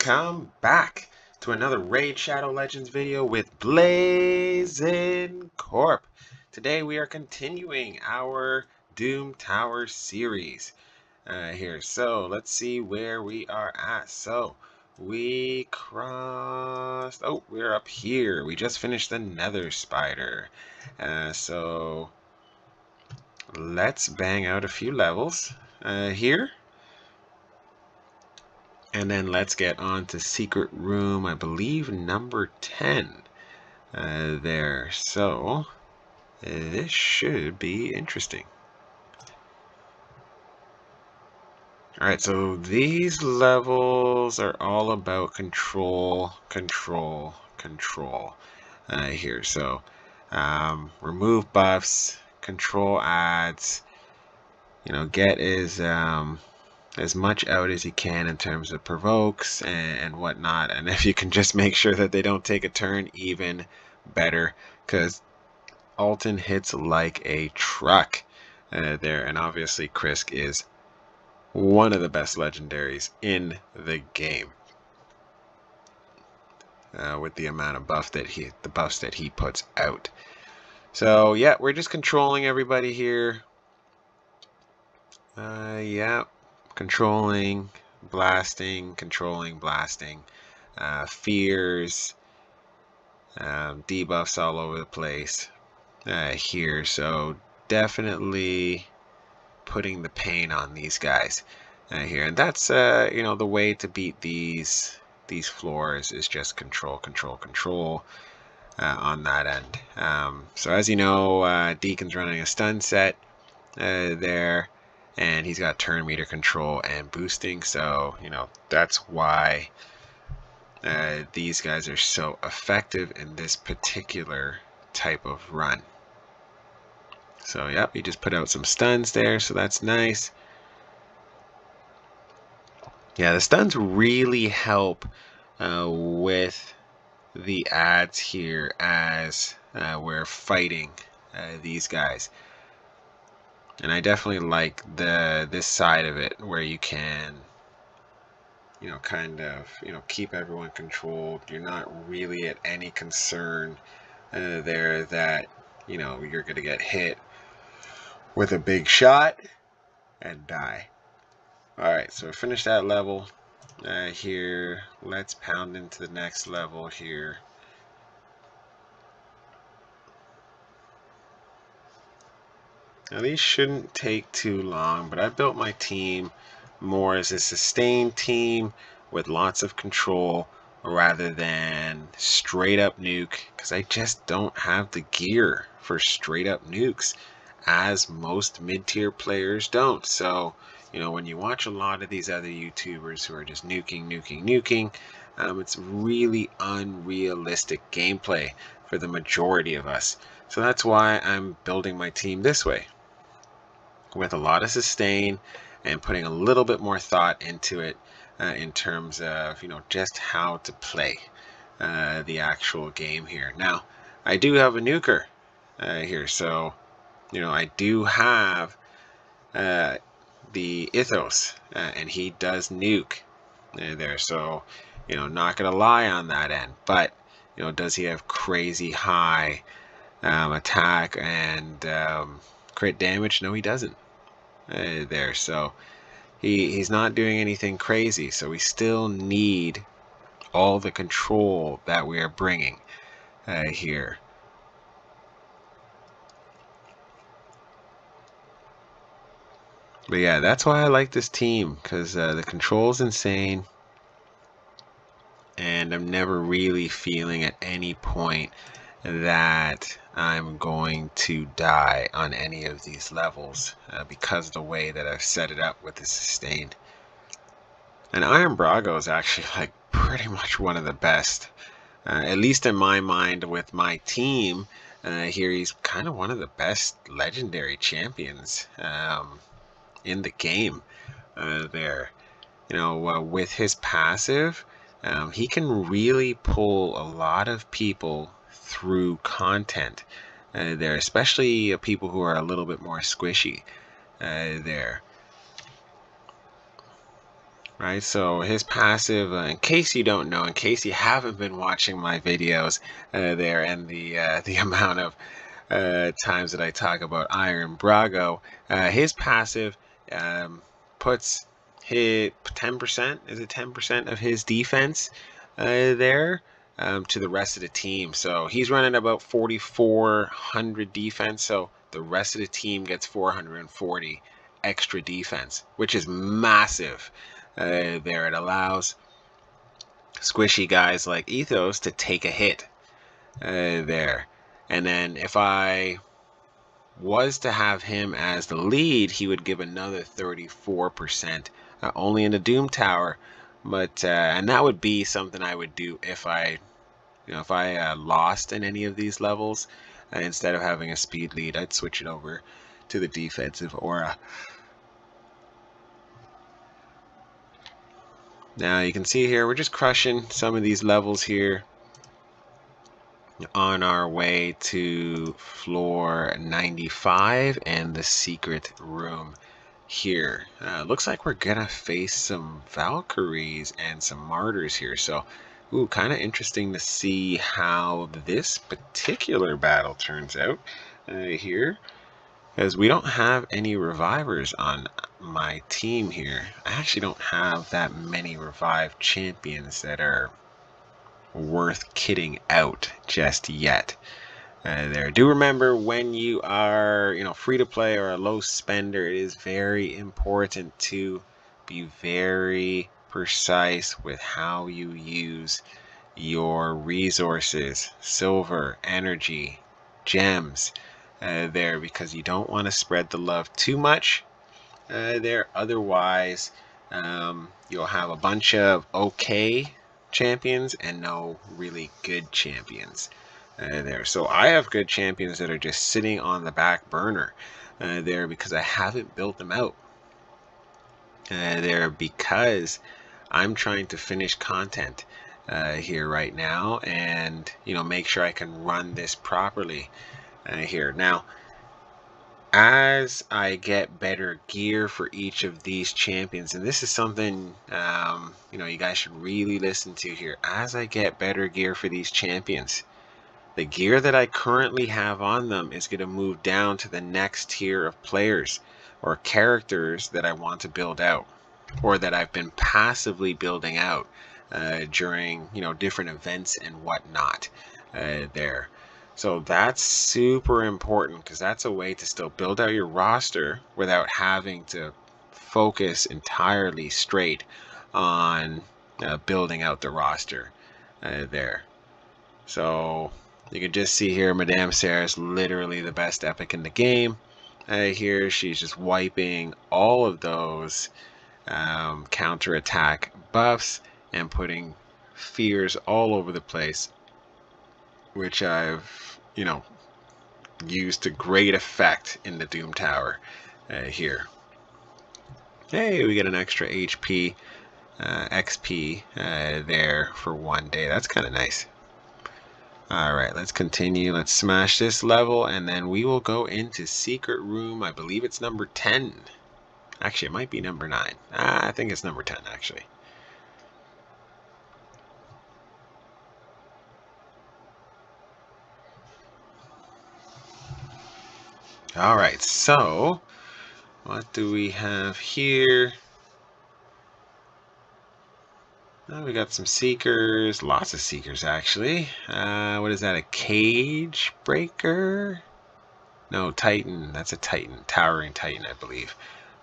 Welcome back to another Raid Shadow Legends video with Blazing Corp. Today we are continuing our Doom Tower series here. So let's see where we are at. So we crossed... Oh, we're up here. We just finished the Nether Spider. So let's bang out a few levels here. And then let's get on to secret room, I believe number 10 there. So this should be interesting. Alright, so these levels are all about control here. So remove buffs, control adds, get as much out as you can in terms of provokes and whatnot. And if you can just make sure that they don't take a turn, even better, because Alton hits like a truck there. And obviously Krisk is one of the best legendaries in the game with the amount of buffs that he puts out. So yeah, we're just controlling everybody here. Yeah, controlling, blasting, fears, debuffs all over the place here. So definitely putting the pain on these guys here, and that's the way to beat these floors is just control on that end. So as you know, Deacon's running a stun set there. And he's got turn meter control and boosting, so that's why these guys are so effective in this particular type of run. So yep, he just put out some stuns there, so that's nice. Yeah, the stuns really help with the adds here as we're fighting these guys. And I definitely like this side of it where you can, kind of, keep everyone controlled. You're not really at any concern there that, you're going to get hit with a big shot and die. Alright, so we finished that level here. Let's pound into the next level here. Now these shouldn't take too long, but I built my team more as a sustained team with lots of control rather than straight up nuke, because I just don't have the gear for straight up nukes, as most mid-tier players don't. So when you watch a lot of these other YouTubers who are just nuking, it's really unrealistic gameplay for the majority of us. So that's why I'm building my team this way, with a lot of sustain and putting a little bit more thought into it in terms of just how to play the actual game here. Now I do have a nuker here, so I do have the Ithos and he does nuke there, so not gonna lie on that end. But does he have crazy high attack and crit damage? No, he doesn't there. So he's not doing anything crazy, so we still need all the control that we are bringing here. But yeah, that's why I like this team, because the control's insane, and I'm never really feeling at any point that I'm going to die on any of these levels because of the way that I've set it up with the sustained. And Iron Brago is actually like pretty much one of the best, at least in my mind with my team here. He's kind of one of the best legendary champions in the game there. With his passive, he can really pull a lot of people through content there, especially people who are a little bit more squishy there. right? So his passive, in case you don't know, in case you haven't been watching my videos there, and the amount of times that I talk about Iron Brago, his passive puts hit 10%. Is it 10% of his defense there to the rest of the team? So he's running about 4,400 defense. So the rest of the team gets 440 extra defense, which is massive. There, it allows squishy guys like Ethos to take a hit there. And then if I was to have him as the lead, he would give another 34%, only in the Doom Tower. But and that would be something I would do if I, lost in any of these levels. Instead of having a speed lead, I'd switch it over to the defensive aura. Now you can see here, we're just crushing some of these levels here on our way to floor 95 and the secret room here. Looks like we're gonna face some Valkyries and some Martyrs here, so kind of interesting to see how this particular battle turns out here, because we don't have any revivers on my team here. I actually don't have that many revived champions that are worth kitting out just yet. There. Do remember, when you are, free to play or a low spender, it is very important to be very precise with how you use your resources, silver, energy, gems there, because you don't want to spread the love too much there. Otherwise, you'll have a bunch of okay champions and no really good champions there. So I have good champions that are just sitting on the back burner there, because I haven't built them out there, because I'm trying to finish content here right now, and make sure I can run this properly here. Now, as I get better gear for each of these champions, and this is something you guys should really listen to here, as I get better gear for these champions, the gear that I currently have on them is going to move down to the next tier of players or characters that I want to build out, or that I've been passively building out during different events and whatnot there. So that's super important, because that's a way to still build out your roster without having to focus entirely straight on building out the roster there. So you can just see here, Madame Sarah is literally the best epic in the game. Here she's just wiping all of those counter-attack buffs and putting fears all over the place, which I've used to great effect in the Doom Tower here. Hey, we get an extra HP XP there for one day. That's kind of nice. Alright, let's continue. Let's smash this level, and then we will go into secret room. I believe it's number 10. Actually, it might be number 9. I think it's number 10, actually. Alright, so what do we have here? We got some seekers, lots of seekers actually. What is that, a cage breaker? No, Titan, that's a Titan, towering Titan, I believe.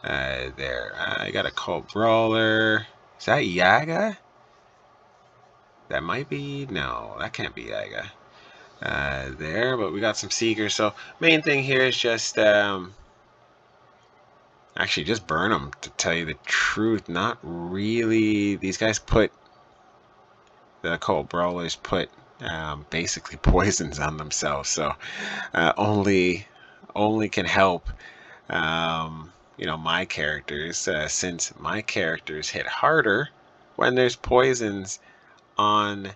There, I got a cult brawler. Is that Yaga? That might be, no, that can't be Yaga. There, but we got some seekers. So main thing here is just actually just burn them, to tell you the truth. Not really. These guys put, the cult brawlers put basically poisons on themselves, so only can help my characters, since my characters hit harder when there's poisons on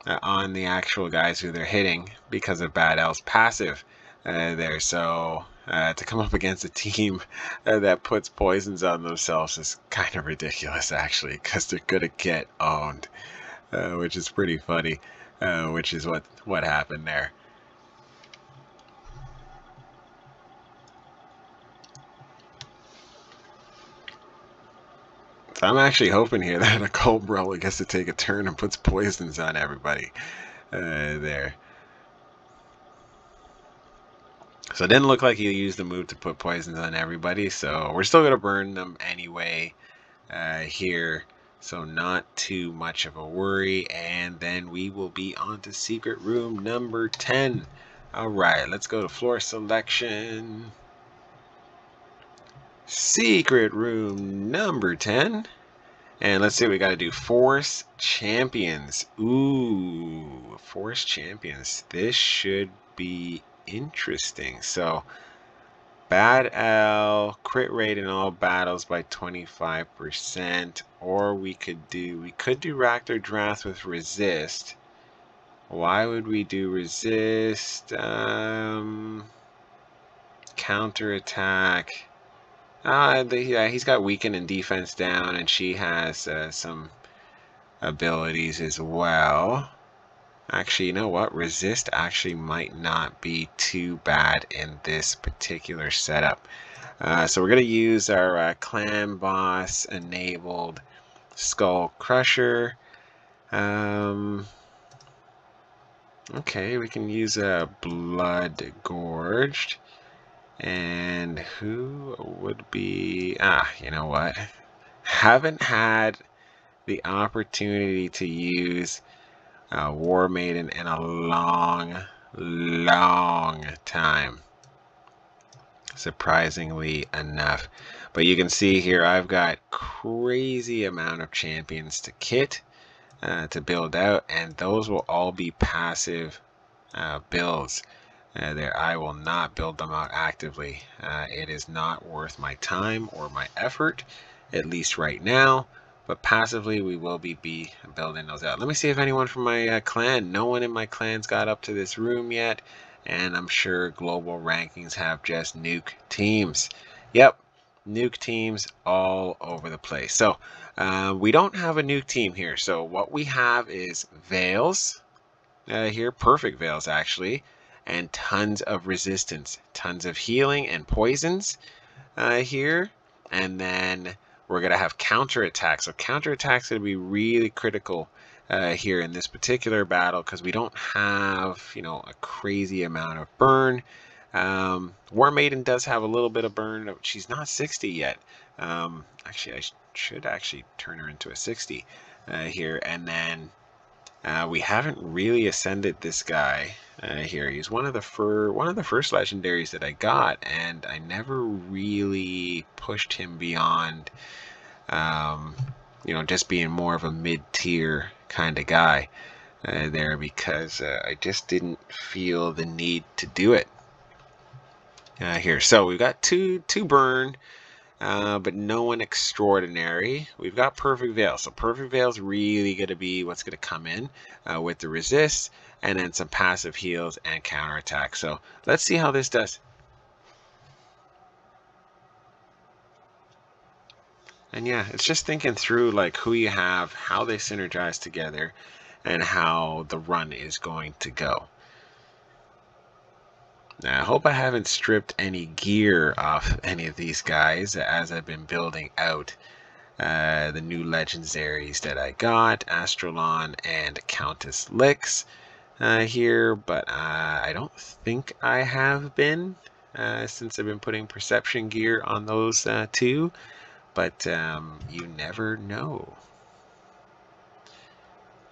the actual guys who they're hitting because of Bad L's passive there. So to come up against a team that puts poisons on themselves is kind of ridiculous, actually, because they're gonna get owned, which is pretty funny, which is what happened there. So I'm actually hoping here that a Cold Brawler gets to take a turn and puts poisons on everybody there. So it didn't look like he used the move to put poisons on everybody, so we're still going to burn them anyway here. So not too much of a worry, and then we will be on to secret room number 10. All right, let's go to floor selection. Secret room number 10. And let's see, we got to do Force Champions. Ooh, Force Champions. This should be interesting. So, Bad L, crit rate in all battles by 25%. Or we could do Raktor Drath with resist. Why would we do resist? Counterattack. Yeah, he's got weaken and defense down, and she has some abilities as well. Actually, you know what? Resist actually might not be too bad in this particular setup. So we're going to use our clan boss enabled Skull Crusher. Okay, we can use a Blood Gorged. And who would be... you know what? Haven't had the opportunity to use War Maiden in a long time, surprisingly enough. But you can see here I've got crazy amount of champions to kit, to build out, and those will all be passive builds. There, I will not build them out actively. It is not worth my time or my effort, at least right now. But passively, we will be building those out. Let me see if anyone from my clan. No one in my clan's got up to this room yet, and I'm sure global rankings have just nuke teams. Yep, nuke teams all over the place. So we don't have a nuke team here. So what we have is Veils here, perfect Veils actually, and tons of resistance, tons of healing and poisons here, and then we're going to have counterattacks. So counterattacks going to be really critical here in this particular battle, because we don't have, you know, a crazy amount of burn. War Maiden does have a little bit of burn. She's not 60 yet. Actually, I should actually turn her into a 60 here, and then we haven't really ascended this guy here. He's one of the first legendaries that I got, and I never really pushed him beyond, you know, just being more of a mid-tier kind of guy there, because I just didn't feel the need to do it here. So we've got two burn. But no one extraordinary. We've got Perfect Veil. So Perfect Veil is really going to be what's going to come in with the resist, and then some passive heals and counterattack. So let's see how this does. And yeah, it's just thinking through like who you have, how they synergize together, and how the run is going to go. Now, I hope I haven't stripped any gear off any of these guys as I've been building out the new legendaries that I got, Astrolon and Countess Lix here, but I don't think I have been since I've been putting perception gear on those two, but you never know.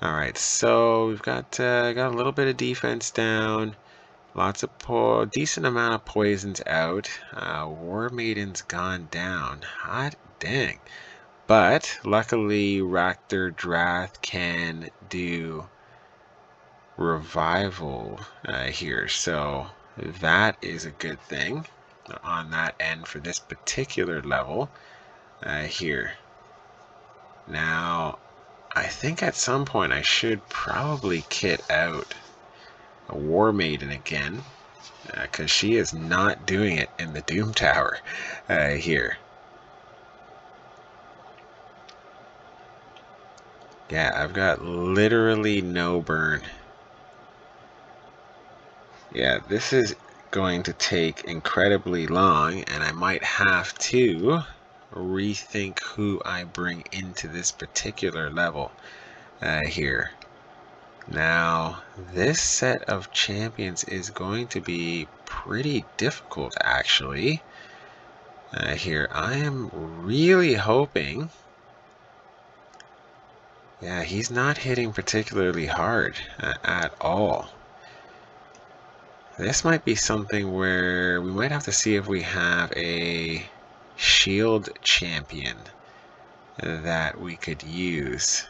Alright, so we've got a little bit of defense down. Lots of decent amount of poisons out. War Maiden's gone down. Hot dang. But luckily Raktor Drath can do revival here. So that is a good thing on that end for this particular level here. Now, I think at some point I should probably kit out a War Maiden again. because she is not doing it in the Doom Tower here. Yeah, I've got literally no burn. Yeah, this is going to take incredibly long, and I might have to rethink who I bring into this particular level here. Now, this set of champions is going to be pretty difficult, actually. Here, I am really hoping... Yeah, he's not hitting particularly hard at all. This might be something where we might have to see if we have a shield champion that we could use.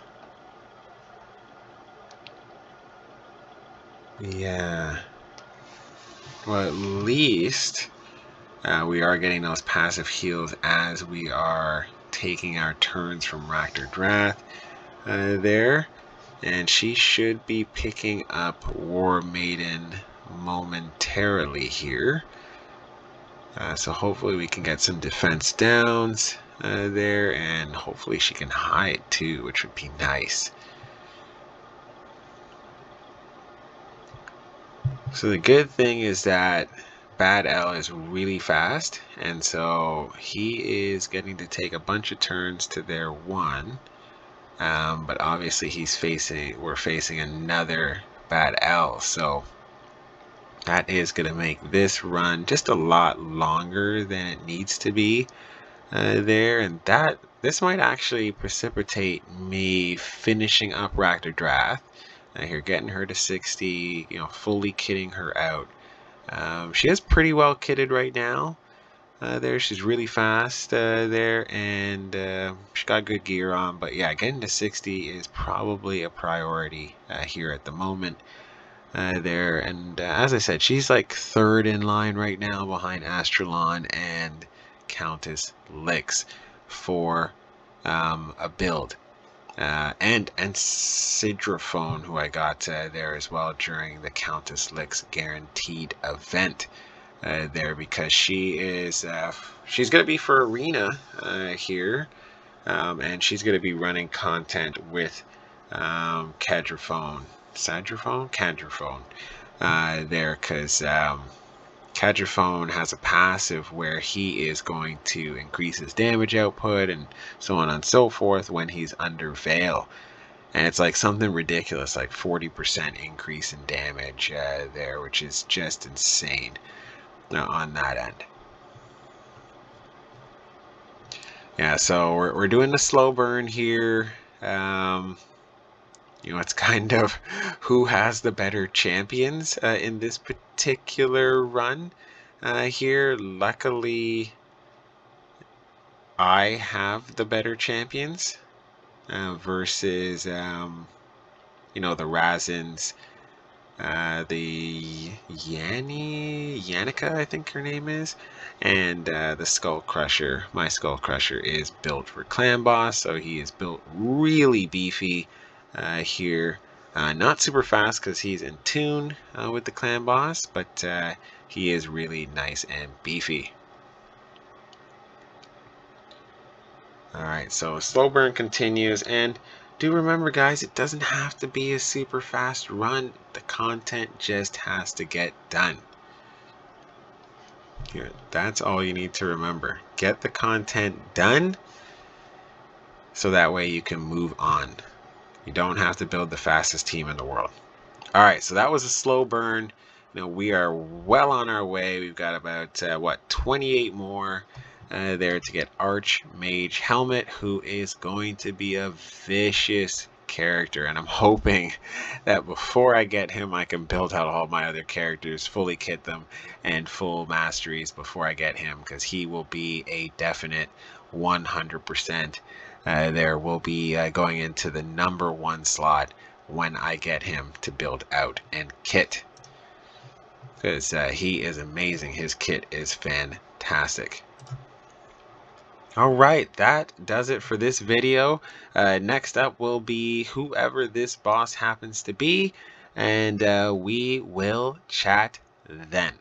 Yeah. Well, at least we are getting those passive heals as we are taking our turns from Raktor there. And she should be picking up War Maiden momentarily here. So hopefully we can get some defense downs there, and hopefully she can hide too, which would be nice. So the good thing is that Bad L is really fast, and so he is getting to take a bunch of turns to their one. But obviously we're facing another Bad L, so that is going to make this run just a lot longer than it needs to be there, and this might actually precipitate me finishing up Raktor here, getting her to 60, fully kitting her out. She is pretty well kitted right now. There, she's really fast there, and she got good gear on. But yeah, getting to 60 is probably a priority here at the moment. There, and as I said, she's like third in line right now behind Astralon and Countess Lix for a build. And Sidraphone, who I got there as well during the Countess Lix guaranteed event there, because she is she's going to be for Arena here, and she's going to be running content with Cadraphone there, because Cadraphone has a passive where he is going to increase his damage output and so on and so forth when he's under Veil. And it's like something ridiculous, like 40% increase in damage there, which is just insane on that end. Yeah, so we're doing the slow burn here. It's kind of who has the better champions in this particular run here. Luckily, I have the better champions versus, the Razins, the Yannicka, I think her name is, and the Skull Crusher. My Skull Crusher is built for Clan Boss, so he is built really beefy here. Not super fast because he's in tune with the Clan Boss, but he is really nice and beefy. Alright, so slow burn continues, and do remember, guys, it doesn't have to be a super fast run. The content just has to get done. Here, that's all you need to remember. Get the content done so that way you can move on. You don't have to build the fastest team in the world. Alright, so that was a slow burn. We are well on our way. We've got about, 28 more there to get Archmage Helmet, who is going to be a vicious character. And I'm hoping that before I get him, I can build out all my other characters, fully kit them, and full masteries before I get him, because he will be a definite 100%. There will be going into the #1 slot when I get him to build out and kit, because he is amazing. His kit is fantastic. Alright, that does it for this video. Next up will be whoever this boss happens to be, and we will chat then.